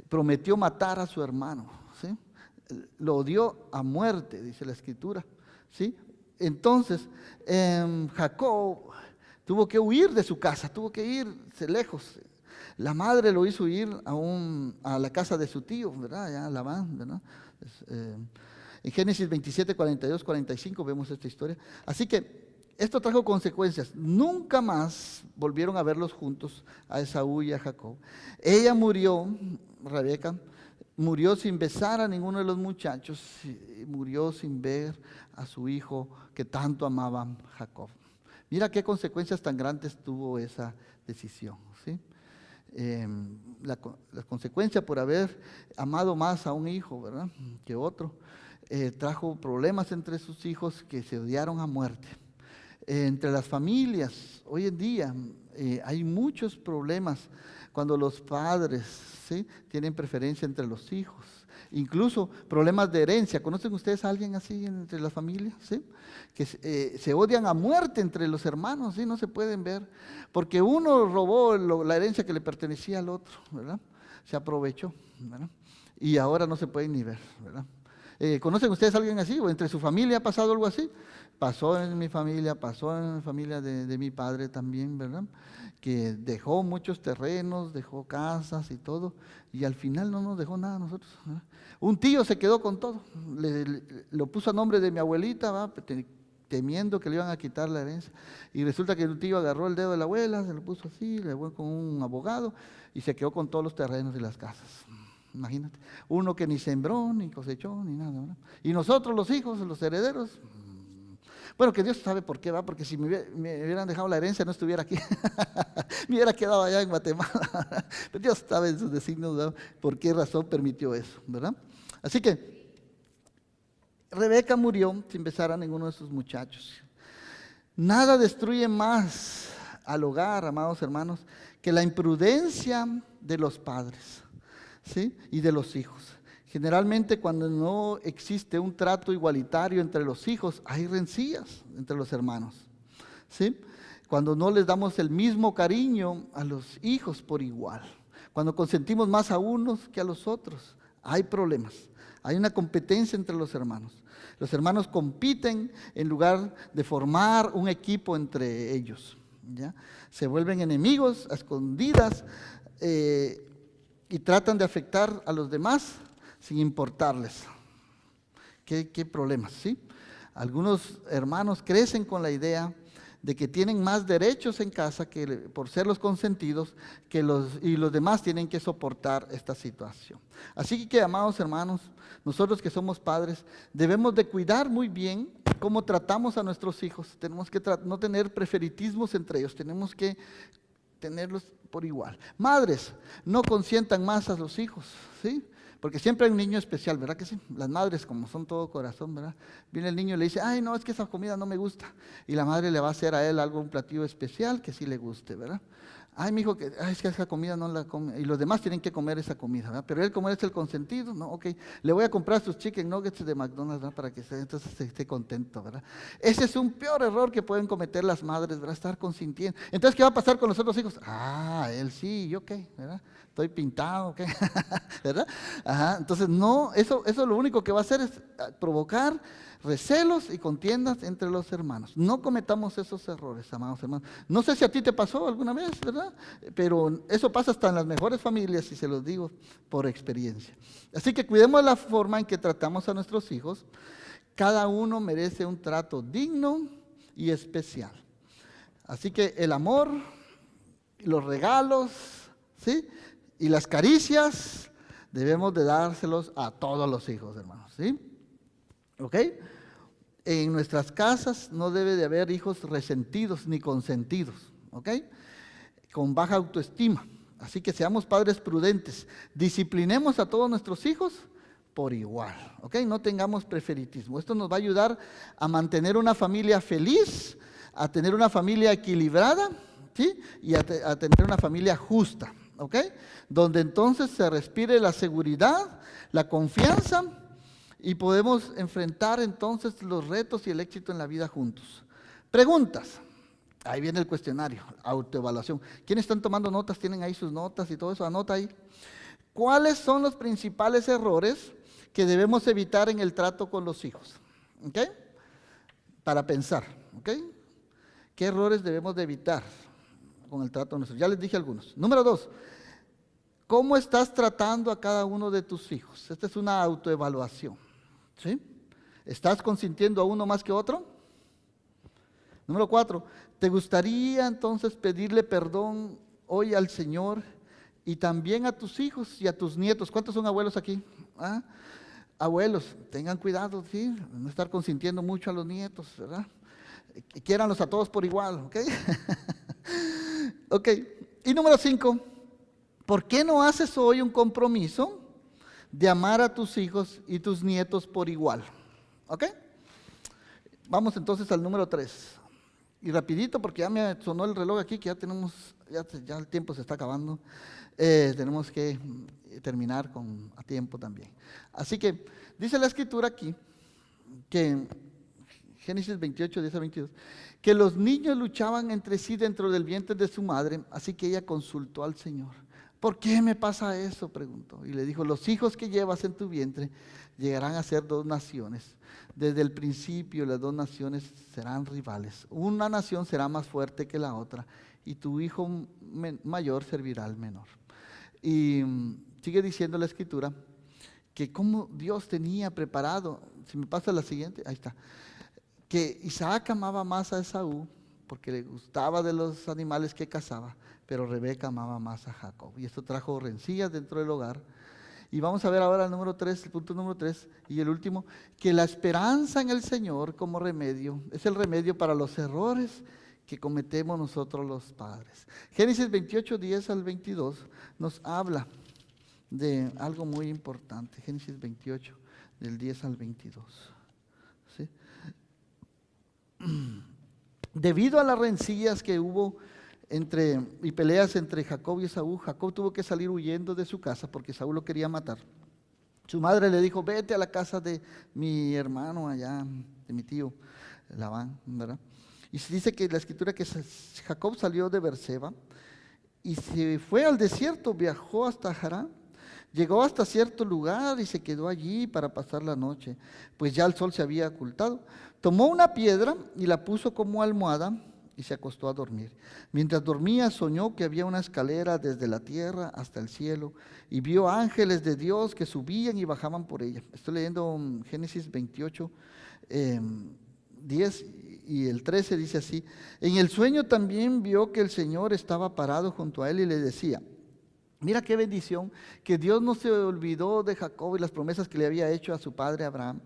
prometió matar a su hermano, ¿sí? Lo odió a muerte, dice la escritura, ¿sí? Entonces, Jacob tuvo que huir de su casa, tuvo que irse lejos. La madre lo hizo ir a la casa de su tío, ¿verdad? Ya Labán, ¿verdad? En Génesis 27, 42, 45 vemos esta historia. Así que esto trajo consecuencias. Nunca más volvieron a verlos juntos, a Esaú y a Jacob. Ella murió, Rebeca, murió sin besar a ninguno de los muchachos, y murió sin ver a su hijo que tanto amaba Jacob. Mira qué consecuencias tan grandes tuvo esa decisión, ¿sí? La consecuencia por haber amado más a un hijo, ¿verdad?, que otro, trajo problemas entre sus hijos que se odiaron a muerte. Entre las familias, hoy en día hay muchos problemas cuando los padres, ¿sí?, tienen preferencia entre los hijos. incluso problemas de herencia. ¿Conocen ustedes a alguien así entre las familias? ¿Sí? Que se odian a muerte entre los hermanos, ¿sí? No se pueden ver, porque uno robó la herencia que le pertenecía al otro, ¿verdad? Se aprovechó, ¿verdad? Y ahora no se pueden ni ver, ¿verdad? ¿Conocen ustedes a alguien así? ¿O entre su familia ha pasado algo así? Pasó en mi familia, pasó en la familia de mi padre también, ¿verdad? Que dejó muchos terrenos, dejó casas y todo, y al final no nos dejó nada a nosotros, ¿verdad? Un tío se quedó con todo, lo puso a nombre de mi abuelita, ¿va? Temiendo que le iban a quitar la herencia, y resulta que el tío agarró el dedo de la abuela, se lo puso así, le fue con un abogado, y se quedó con todos los terrenos y las casas. Imagínate, uno que ni sembró, ni cosechó, ni nada, ¿verdad? Y nosotros los hijos, los herederos, bueno, que Dios sabe por qué va, porque si me hubieran dejado la herencia no estuviera aquí, me hubiera quedado allá en Guatemala. Pero Dios sabe en sus designios, ¿verdad? Por qué razón permitió eso, ¿verdad? Así que Rebeca murió sin besar a ninguno de sus muchachos. Nada destruye más al hogar, amados hermanos, que la imprudencia de los padres, ¿sí? Y de los hijos. Generalmente cuando no existe un trato igualitario entre los hijos, hay rencillas entre los hermanos, ¿sí? Cuando no les damos el mismo cariño a los hijos por igual, cuando consentimos más a unos que a los otros, hay problemas, hay una competencia entre los hermanos. Los hermanos compiten en lugar de formar un equipo entre ellos, ¿ya? Se vuelven enemigos a escondidas y tratan de afectar a los demás sin importarles. ¿Qué problemas? ¿Sí? Algunos hermanos crecen con la idea de que tienen más derechos en casa que por ser los consentidos y los demás tienen que soportar esta situación. Así que, amados hermanos, nosotros que somos padres debemos de cuidar muy bien cómo tratamos a nuestros hijos. Tenemos que no tener preferitismos entre ellos, tenemos que tenerlos por igual. Madres, no consientan más a los hijos, ¿sí? Porque siempre hay un niño especial, ¿verdad que sí? Las madres, como son todo corazón, ¿verdad? Viene el niño y le dice, ay, no, es que esa comida no me gusta. Y la madre le va a hacer a él un platillo especial que sí le guste, ¿verdad? Ay, mi hijo, es que esa comida no la come. Y los demás tienen que comer esa comida, ¿verdad? Pero él, como es el consentido, no, ok, le voy a comprar sus chicken nuggets de McDonald's, ¿verdad? Para que entonces esté contento, ¿verdad? Ese es un peor error que pueden cometer las madres, ¿verdad? Estar consintiendo. Entonces, ¿qué va a pasar con los otros hijos? Ah, él sí, yo qué, ¿verdad? Estoy pintado, ¿qué? ¿Verdad? Ajá, entonces no, eso lo único que va a hacer es provocar recelos y contiendas entre los hermanos. No cometamos esos errores, amados hermanos. No sé si a ti te pasó alguna vez, ¿verdad? Pero eso pasa hasta en las mejores familias, y se los digo por experiencia. Así que cuidemos la forma en que tratamos a nuestros hijos. Cada uno merece un trato digno y especial. Así que el amor, los regalos, ¿sí? Y las caricias debemos de dárselos a todos los hijos, hermanos, ¿sí? ¿Ok? En nuestras casas no debe de haber hijos resentidos ni consentidos, ¿ok? Con baja autoestima. Así que seamos padres prudentes. Disciplinemos a todos nuestros hijos por igual, ¿ok? No tengamos preferitismo. Esto nos va a ayudar a mantener una familia feliz, a tener una familia equilibrada, ¿sí? Y a tener una familia justa, ¿ok? Donde entonces se respire la seguridad, la confianza, y podemos enfrentar entonces los retos y el éxito en la vida juntos. Preguntas. Ahí viene el cuestionario, autoevaluación. ¿Quiénes están tomando notas? ¿Tienen ahí sus notas y todo eso? Anota ahí. ¿Cuáles son los principales errores que debemos evitar en el trato con los hijos? ¿Ok? Para pensar, ¿ok? ¿Qué errores debemos de evitar con el trato de nuestros hijos? Ya les dije algunos. Número 2. ¿Cómo estás tratando a cada uno de tus hijos? Esta es una autoevaluación, ¿sí? ¿Estás consintiendo a uno más que a otro? Número 4. ¿Te gustaría entonces pedirle perdón hoy al Señor y también a tus hijos y a tus nietos? ¿Cuántos son abuelos aquí? ¿Ah? Abuelos, tengan cuidado, ¿sí? No estar consintiendo mucho a los nietos, ¿verdad? Quiéranlos a todos por igual, ¿ok? Ok. Y número 5. ¿Por qué no haces hoy un compromiso de amar a tus hijos y tus nietos por igual? ¿Ok? Vamos entonces al número 3. Y rapidito, porque ya me sonó el reloj aquí, que ya el tiempo se está acabando. Tenemos que terminar a tiempo también. Así que dice la escritura aquí, que Génesis 28, 10 a 22, que los niños luchaban entre sí dentro del vientre de su madre, así que ella consultó al Señor. ¿Por qué me pasa eso?, preguntó. Y le dijo, los hijos que llevas en tu vientre llegarán a ser dos naciones. Desde el principio las dos naciones serán rivales. Una nación será más fuerte que la otra y tu hijo mayor servirá al menor. Y sigue diciendo la escritura que como Dios tenía preparado, si me pasa la siguiente, ahí está, que Isaac amaba más a Esaú porque le gustaba de los animales que cazaba, pero Rebeca amaba más a Jacob. Y esto trajo rencillas dentro del hogar. Y vamos a ver ahora el punto número 3 y el último, que la esperanza en el Señor como remedio, es el remedio para los errores que cometemos nosotros los padres. Génesis 28, 10 al 22 nos habla de algo muy importante. Génesis 28, del 10 al 22. ¿Sí? Debido a las rencillas que hubo y peleas entre Jacob y Esaú, Jacob tuvo que salir huyendo de su casa porque Esaú lo quería matar. Su madre le dijo, vete a la casa de mi hermano allá, de mi tío Labán, ¿verdad? Y se dice que la escritura que Jacob salió de Berseba y se fue al desierto, viajó hasta Harán, llegó hasta cierto lugar y se quedó allí para pasar la noche, pues ya el sol se había ocultado. Tomó una piedra y la puso como almohada y se acostó a dormir. Mientras dormía soñó que había una escalera desde la tierra hasta el cielo y vio ángeles de Dios que subían y bajaban por ella. Estoy leyendo Génesis 28, 10 y el 13 dice así. En el sueño también vio que el Señor estaba parado junto a él y le decía, mira qué bendición, que Dios no se olvidó de Jacob y las promesas que le había hecho a su padre Abraham.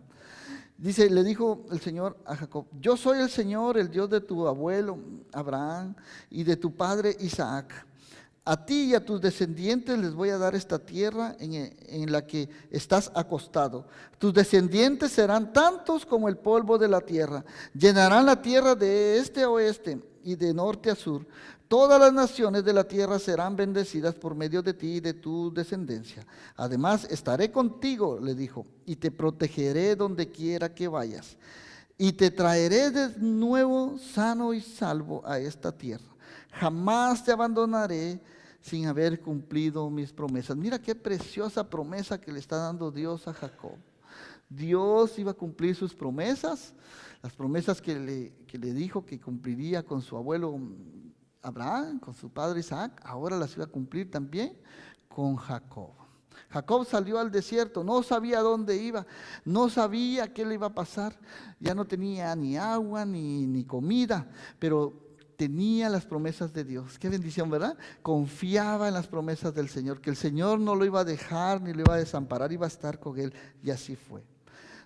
Dice, le dijo el Señor a Jacob, yo soy el Señor, el Dios de tu abuelo Abraham y de tu padre Isaac. A ti y a tus descendientes les voy a dar esta tierra en la que estás acostado. Tus descendientes serán tantos como el polvo de la tierra. Llenarán la tierra de este a oeste y de norte a sur. Todas las naciones de la tierra serán bendecidas por medio de ti y de tu descendencia. Además, estaré contigo, le dijo, y te protegeré donde quiera que vayas. Y te traeré de nuevo sano y salvo a esta tierra. Jamás te abandonaré sin haber cumplido mis promesas. Mira qué preciosa promesa que le está dando Dios a Jacob. Dios iba a cumplir sus promesas, las promesas que le dijo que cumpliría con su abuelo Abraham, con su padre Isaac, ahora las iba a cumplir también con Jacob. Jacob salió al desierto, no sabía dónde iba, no sabía qué le iba a pasar, ya no tenía ni agua ni comida, pero tenía las promesas de Dios. Qué bendición, ¿verdad? Confiaba en las promesas del Señor, que el Señor no lo iba a dejar ni lo iba a desamparar, iba a estar con él, y así fue.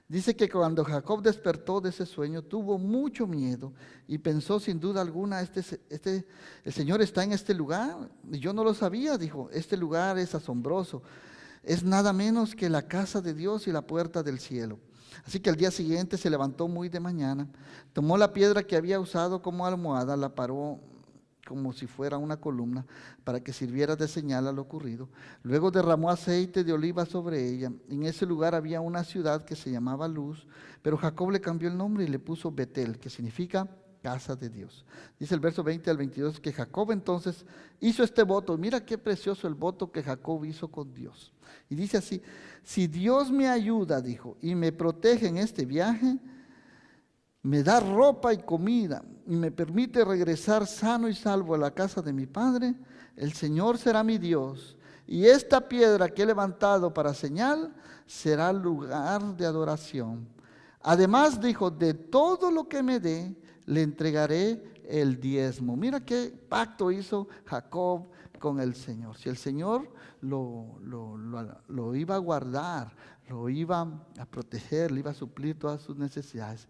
Dice que cuando Jacob despertó de ese sueño, tuvo mucho miedo y pensó sin duda alguna, el Señor está en este lugar, y yo no lo sabía, dijo, este lugar es asombroso, es nada menos que la casa de Dios y la puerta del cielo. Así que al día siguiente se levantó muy de mañana, tomó la piedra que había usado como almohada, la paró como si fuera una columna para que sirviera de señal a lo ocurrido. Luego derramó aceite de oliva sobre ella. En ese lugar había una ciudad que se llamaba Luz, pero Jacob le cambió el nombre y le puso Betel, que significa casa de Dios. Dice el verso 20 al 22 que Jacob entonces hizo este voto. Mira qué precioso el voto que Jacob hizo con Dios. Y dice así, si Dios me ayuda, dijo, y me protege en este viaje, me da ropa y comida y me permite regresar sano y salvo a la casa de mi padre, el Señor será mi Dios. Y esta piedra que he levantado para señal será lugar de adoración. Además dijo, de todo lo que me dé, le entregaré el diezmo. Mira qué pacto hizo Jacob con el Señor. Si el Señor lo iba a guardar, lo iba a proteger, le iba a suplir todas sus necesidades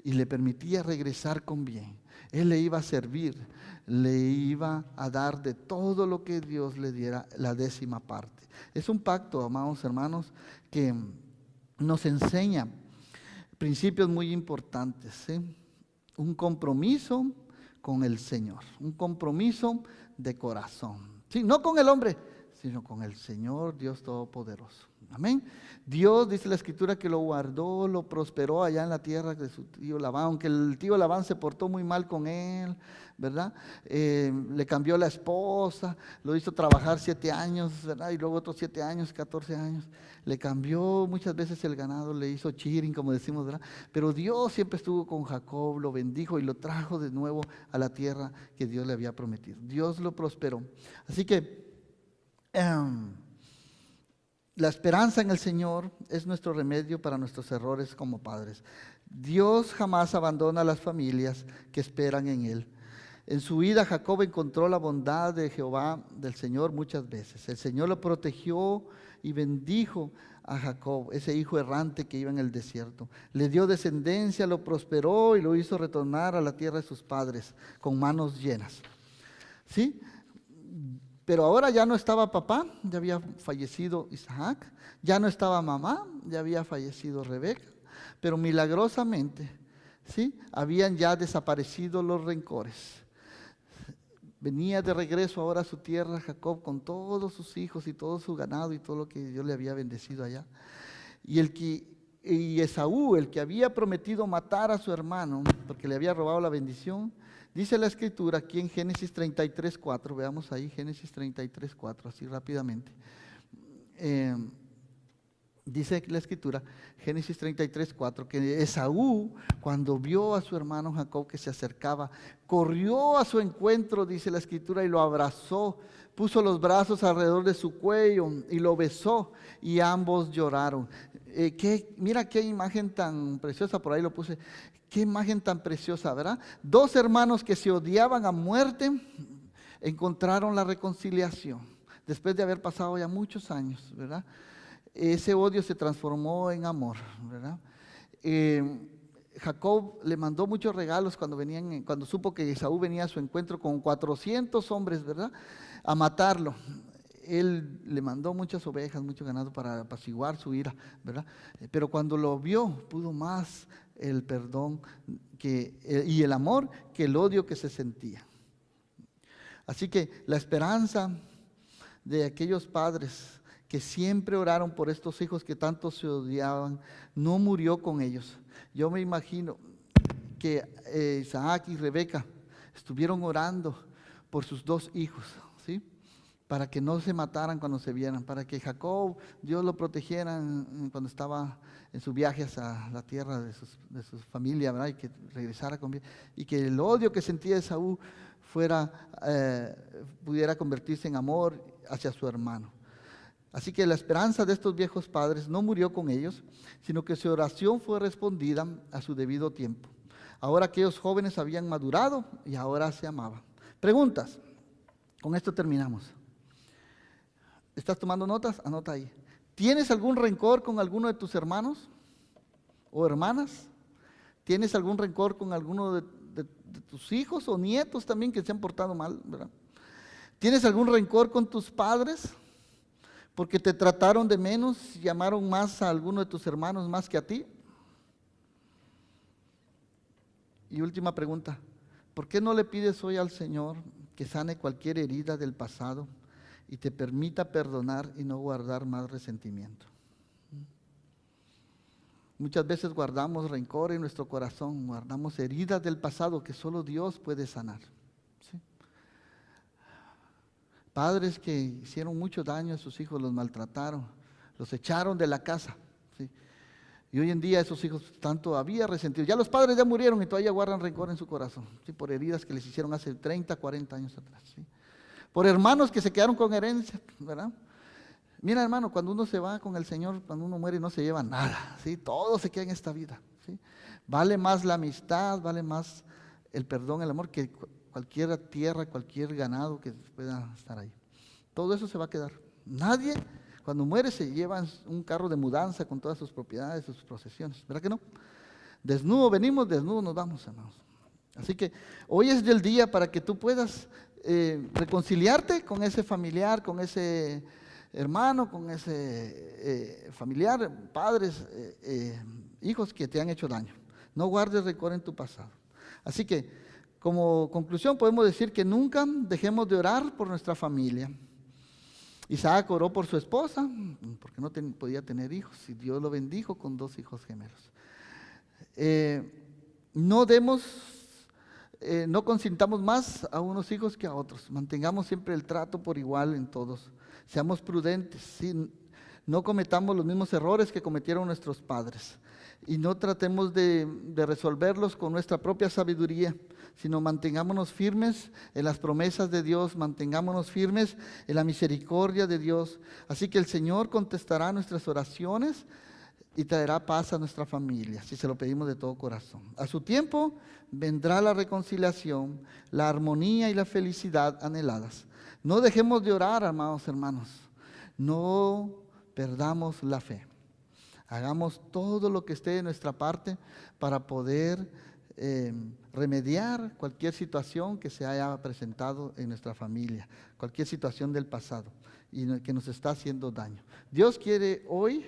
y le permitía regresar con bien, él le iba a servir, le iba a dar de todo lo que Dios le diera la 10ª parte. Es un pacto, amados hermanos, que nos enseña principios muy importantes, ¿sí? Un compromiso con el Señor. Un compromiso de corazón. Sí, no con el hombre, sino con el Señor Dios Todopoderoso. Amén. Dios, dice la Escritura, que lo guardó, lo prosperó allá en la tierra de su tío Labán, aunque el tío Labán se portó muy mal con él, ¿verdad? Le cambió la esposa, lo hizo trabajar 7 años, ¿verdad? Y luego otros 7 años, 14 años. Le cambió muchas veces el ganado, le hizo cheating, como decimos, ¿verdad? Pero Dios siempre estuvo con Jacob, lo bendijo y lo trajo de nuevo a la tierra que Dios le había prometido. Dios lo prosperó. Así que la esperanza en el Señor es nuestro remedio para nuestros errores como padres. Dios jamás abandona a las familias que esperan en Él. En su vida Jacob encontró la bondad de Jehová, del Señor, muchas veces. El Señor lo protegió y bendijo a Jacob, ese hijo errante que iba en el desierto. Le dio descendencia, lo prosperó y lo hizo retornar a la tierra de sus padres con manos llenas. ¿Sí? Pero ahora ya no estaba papá, ya había fallecido Isaac, ya no estaba mamá, ya había fallecido Rebeca, pero milagrosamente, ¿sí?, habían ya desaparecido los rencores. Venía de regreso ahora a su tierra Jacob con todos sus hijos y todo su ganado y todo lo que Dios le había bendecido allá. Y Esaú, el que había prometido matar a su hermano porque le había robado la bendición, dice la Escritura aquí en Génesis 33:4, veamos ahí Génesis 33:4, así rápidamente. Dice la Escritura, Génesis 33:4, que Esaú, cuando vio a su hermano Jacob que se acercaba, corrió a su encuentro, dice la Escritura, y lo abrazó, puso los brazos alrededor de su cuello y lo besó, y ambos lloraron. Mira qué imagen tan preciosa, por ahí lo puse. Qué imagen tan preciosa, ¿verdad? 2 hermanos que se odiaban a muerte encontraron la reconciliación después de haber pasado ya muchos años, ¿verdad? Ese odio se transformó en amor, ¿verdad? Jacob le mandó muchos regalos cuando supo que Esaú venía a su encuentro con 400 hombres, ¿verdad?, a matarlo. Él le mandó muchas ovejas, mucho ganado para apaciguar su ira, ¿verdad? Pero cuando lo vio, pudo más el perdón y el amor que el odio que se sentía. Así que la esperanza de aquellos padres que siempre oraron por estos hijos que tanto se odiaban, no murió con ellos. Yo me imagino que Isaac y Rebeca estuvieron orando por sus 2 hijos, ¿sí?, para que no se mataran cuando se vieran, para que Jacob, Dios lo protegiera cuando estaba en su viaje hacia la tierra de su familia, ¿verdad?, y que regresara con bien, y que el odio que sentía Esaú pudiera convertirse en amor hacia su hermano. Así que la esperanza de estos viejos padres no murió con ellos, sino que su oración fue respondida a su debido tiempo. Ahora aquellos jóvenes habían madurado y ahora se amaban. Preguntas. Con esto terminamos. ¿Estás tomando notas? Anota ahí. ¿Tienes algún rencor con alguno de tus hermanos o hermanas? ¿Tienes algún rencor con alguno de tus hijos o nietos también que se han portado mal, ¿verdad? ¿Tienes algún rencor con tus padres porque te trataron de menos y amaron más a alguno de tus hermanos más que a ti? Y última pregunta, ¿por qué no le pides hoy al Señor que sane cualquier herida del pasado y te permita perdonar y no guardar más resentimiento? Muchas veces guardamos rencor en nuestro corazón, guardamos heridas del pasado que solo Dios puede sanar, ¿sí? Padres que hicieron mucho daño a sus hijos, los maltrataron, los echaron de la casa, ¿sí? Y hoy en día esos hijos están todavía resentidos. Ya los padres ya murieron y todavía guardan rencor en su corazón, ¿sí?, por heridas que les hicieron hace 30, 40 años atrás, ¿sí? Por hermanos que se quedaron con herencia, ¿verdad? Mira, hermano, cuando uno se va con el Señor, cuando uno muere no se lleva nada, ¿sí? Todo se queda en esta vida, ¿sí? Vale más la amistad, vale más el perdón, el amor, que cualquier tierra, cualquier ganado que pueda estar ahí. Todo eso se va a quedar. Nadie, cuando muere, se lleva un carro de mudanza con todas sus propiedades, sus posesiones, ¿verdad que no? Desnudo venimos, desnudo nos vamos, hermanos. Así que hoy es el día para que tú puedas reconciliarte con ese familiar, con ese hermano, con ese familiar, padres, hijos que te han hecho daño. No guardes rencor en tu pasado. Así que Como conclusión podemos decir que nunca dejemos de orar por nuestra familia. Isaac oró por su esposa porque no podía tener hijos y Dios lo bendijo con 2 hijos gemelos. No consintamos más a unos hijos que a otros. Mantengamos siempre el trato por igual en todos. Seamos prudentes, ¿sí? No cometamos los mismos errores que cometieron nuestros padres. Y no tratemos de resolverlos con nuestra propia sabiduría, sino mantengámonos firmes en las promesas de Dios, mantengámonos firmes en la misericordia de Dios. Así que el Señor contestará nuestras oraciones y traerá paz a nuestra familia, si se lo pedimos de todo corazón. A su tiempo vendrá la reconciliación, la armonía y la felicidad anheladas. No dejemos de orar, amados hermanos. No perdamos la fe. Hagamos todo lo que esté de nuestra parte para poder remediar cualquier situación que se haya presentado en nuestra familia, cualquier situación del pasado y que nos está haciendo daño. Dios quiere hoy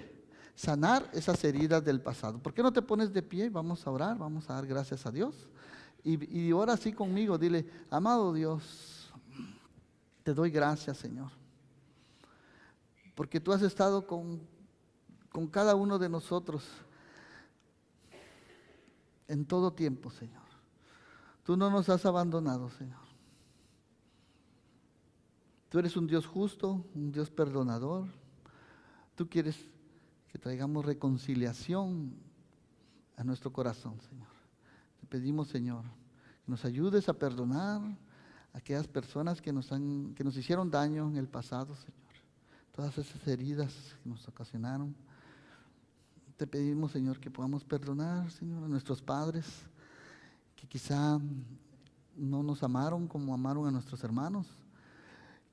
sanar esas heridas del pasado. ¿Por qué no te pones de pie? Vamos a orar, vamos a dar gracias a Dios. Y ora así conmigo, dile: amado Dios, te doy gracias, Señor, porque tú has estado con cada uno de nosotros en todo tiempo, Señor. Tú no nos has abandonado, Señor. Tú eres un Dios justo, un Dios perdonador. Tú quieres que traigamos reconciliación a nuestro corazón, Señor. Te pedimos, Señor, que nos ayudes a perdonar a aquellas personas que nos hicieron daño en el pasado, Señor. Todas esas heridas que nos ocasionaron. Te pedimos, Señor, que podamos perdonar, Señor, a nuestros padres, que quizá no nos amaron como amaron a nuestros hermanos.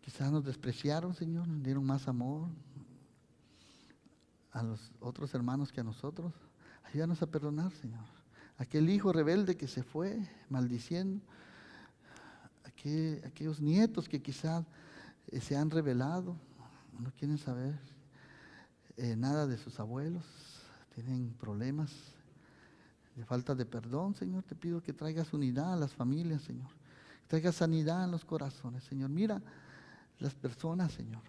Quizá nos despreciaron, Señor, nos dieron más amor a los otros hermanos que a nosotros. Ayúdanos a perdonar, Señor. Aquel hijo rebelde que se fue maldiciendo, aquellos nietos que quizá se han rebelado, no quieren saber nada de sus abuelos, tienen problemas de falta de perdón, Señor. Te pido que traigas unidad a las familias, Señor. Que traigas sanidad en los corazones, Señor. Mira las personas, Señor.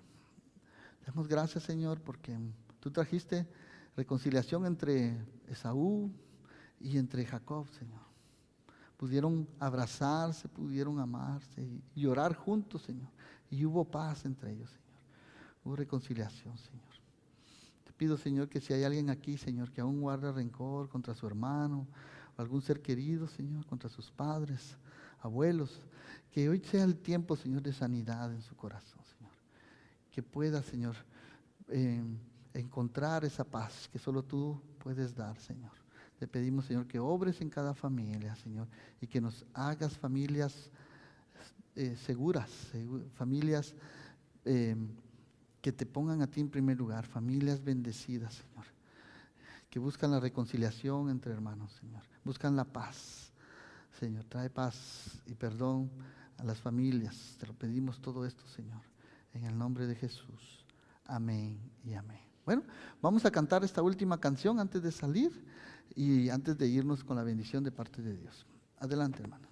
Te damos gracias, Señor, porque tú trajiste reconciliación entre Esaú y entre Jacob, Señor. Pudieron abrazarse, pudieron amarse y orar juntos, Señor. Y hubo paz entre ellos, Señor. Hubo reconciliación, Señor. Te pido, Señor, que si hay alguien aquí, Señor, que aún guarda rencor contra su hermano o algún ser querido, Señor, contra sus padres, abuelos, que hoy sea el tiempo, Señor, de sanidad en su corazón, Señor. Que pueda, Señor, encontrar esa paz que solo tú puedes dar, Señor. Te pedimos, Señor, que obres en cada familia, Señor, y que nos hagas familias seguras, familias que te pongan a ti en primer lugar, familias bendecidas, Señor, que buscan la reconciliación entre hermanos, Señor, buscan la paz, Señor. Trae paz y perdón a las familias. Te lo pedimos todo esto, Señor, en el nombre de Jesús. Amén y amén. Bueno, vamos a cantar esta última canción antes de salir y antes de irnos con la bendición de parte de Dios. Adelante, hermano.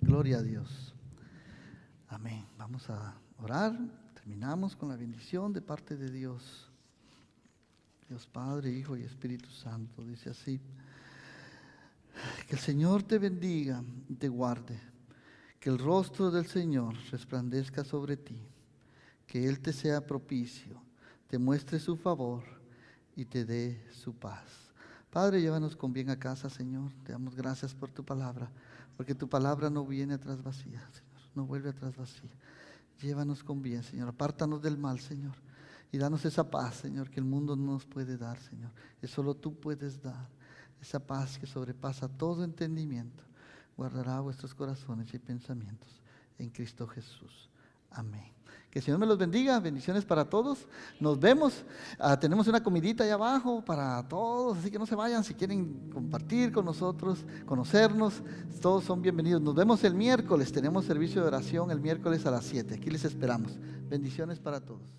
Gloria a Dios. Amén. Vamos a orar. Terminamos con la bendición de parte de Dios. Dios Padre, Hijo y Espíritu Santo. Dice así: que el Señor te bendiga y te guarde. Que el rostro del Señor resplandezca sobre ti. Que Él te sea propicio, te muestre su favor y te dé su paz. Padre, llévanos con bien a casa, Señor. Te damos gracias por tu palabra, porque tu palabra no viene atrás vacía, Señor. No vuelve atrás vacía. Llévanos con bien, Señor. Apártanos del mal, Señor. Y danos esa paz, Señor, que el mundo no nos puede dar, Señor. Que solo tú puedes dar. Esa paz que sobrepasa todo entendimiento. Guardará vuestros corazones y pensamientos en Cristo Jesús. Amén. Que el Señor me los bendiga. Bendiciones para todos. Nos vemos. Tenemos una comidita allá abajo para todos, así que no se vayan. Si quieren compartir con nosotros, conocernos, todos son bienvenidos. Nos vemos el miércoles. Tenemos servicio de oración el miércoles a las 7. Aquí les esperamos. Bendiciones para todos.